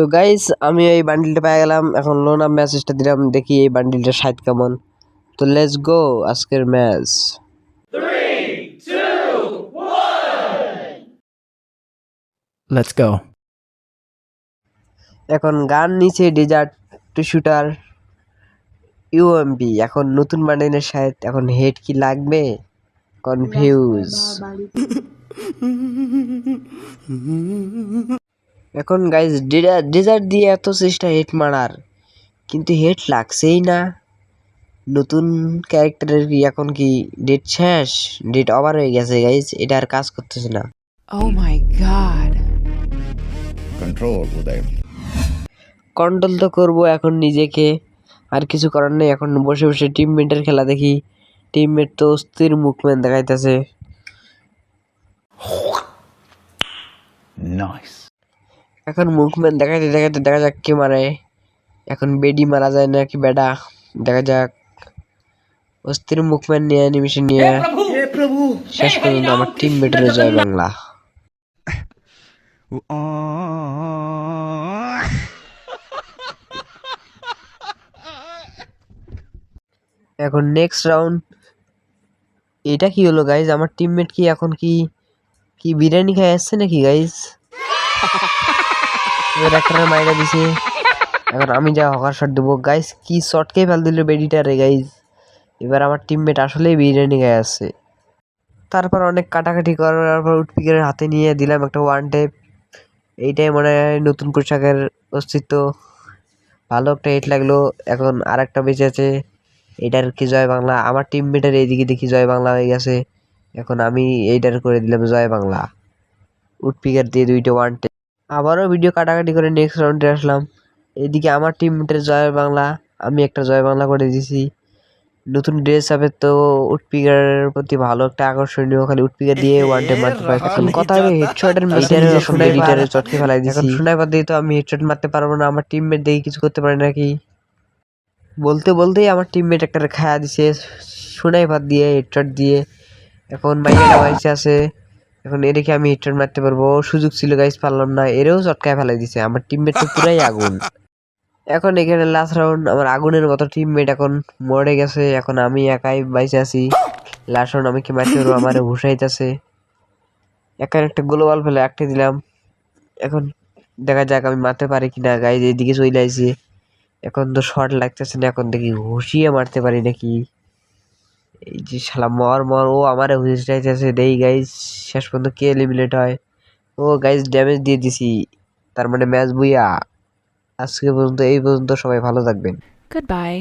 তো গাইস আমি এই বান্ডিলটা পেয়ে গেলাম, এখন লোন আপ মেসেজটা দিলাম, দেখি এই বান্ডিলটা সাইড কেমন। তো লেটস গো আজকের ম্যাচ। 3, 2, 1. Let's go. এখন গান নিচে ডেজার্ট টু শুটার ইউএমপি, এখন নতুন বান্ডিলের সাথে এখন হেড কি লাগবে, কনফিউজ। এখন গাইস ডেজার্ট দিয়ে এত চেষ্টা হেড মারার, কিন্তু হেড লাগছেই না। নতুন ক্যারেক্টারের কি এখন কি ডেট শেষ, ডেট ওভার হয়ে গেছে গাইস, এটা আর কাজ করতেছে না। Oh my god. Control Uday. Control তো করবো এখন নিজেকে, আর কিছু করার নেই। এখন বসে বসে টিমমেটের খেলা দেখি, টিমমেট তো অস্থির মুভমেন্ট দেখাইতেছে। Nice. এখন মুভমেন্ট দেখাইতে দেখাইতে দেখা যাক কে মারে। এখন বেডি মারা যায় নাকি বেডা, দেখা যাক। অস্থির মুভমেন্ট নিয়ে অ্যানিমেশন নিয়ে শেষ পর্যন্ত আমার টিমমেটের জয় বাংলা। এখন নেক্সট রাউন্ড। এটা কি হলো গাইজ, আমার টিমমেট কি এখন কি কি বিরিয়ানি খাই আসছে নাকি গাইজ? এবার একটা মাইরা দিছে, এখন আমি যা হকার শট দেবো গাইজ, কি শটকেই ফেল দিল বেডিটারে গাইজ। এবার আমার টিমমেট আসলেই বিরিয়ানি খাই আসছে। তারপর অনেক কাটাকাটি করার পর উডপিকের হাতে নিয়ে দিলাম একটা ওয়ান টেপ। এইটাই মনে হয় নতুন পোশাকের অস্তিত্ব। ভালো একটা হিট লাগলো। এখন আর একটা বেঁচে আছে, এইটার কি জয় বাংলা। আমার টিমমেটের এইদিকে দেখি জয় বাংলা হয়ে গেছে, এখন আমি এইটার করে দিলাম জয় বাংলা। উডপিকার দিয়ে দুইটা ওয়ান টেপ। আবারও ভিডিও কাটাকাটি করে নেক্সট রাউন্ডে আসলাম। এইদিকে আমার টিমমেটের জয় বাংলা, আমি একটা জয় বাংলা করে দিছি। নতুন ড্রেস হবে তো উডপিকার প্রতি ভালো একটা আকর্ষণীয়, খালি উডপিকার দিয়ে ওয়ান টেপ মারতে পারে। এখন কথা হবে হেডশটের মেশিনে এডিটরে চটকে ফেলাই দিছি। এখন স্নাইপার দিয়ে তো আমি হেডশট মারতে পারবো না, আমার টিমমেট দেখি কিছু করতে পারে নাকি। বলতে বলতেই আমার টিমমেট একটা খায়া দিছে স্নাইপার দিয়ে, হেডশট দিয়ে। এখন মাইয়াটা বাইসে আছে, এখন এদিকে আমি হেডশট মারতে পারবো, সুযোগ ছিল গাইস, পারলাম না। এরেও চটকায় ফেলাই দিছে, আমার টিমমেট তো পুরাই আগুন। এখন এখানে লাস্ট রাউন্ড, আমার আগুনের মতো টিমমেট এখন মরে গেছে, এখন আমি একাই বাইসে আছি। লাস্ট রাউন্ড আমি কি মারতে পারবো, আমার হুসাইতেছে। এখানে একটা গ্লোবাল ফেলে আটকে দিলাম, এখন দেখা যাক আমি মারতে পারি কিনা গাইজ। এইদিকে চলে আইছি, এখন তো শর্ট লাগতেছে না, এখন দেখি হুশিয়ে মারতে পারি নাকি। এই যে শালা মর মর, ও আমার হুশিয়াইতেছে দেই গাইজ। শেষ পর্যন্ত কে এলিমিনেট হয়। ও গাইজ ড্যামেজ দিয়ে দিছি, তার মানে ম্যাচ বুইয়া। আজকে পর্যন্ত এই পর্যন্ত, সবাই ভালো থাকবেন। Goodbye.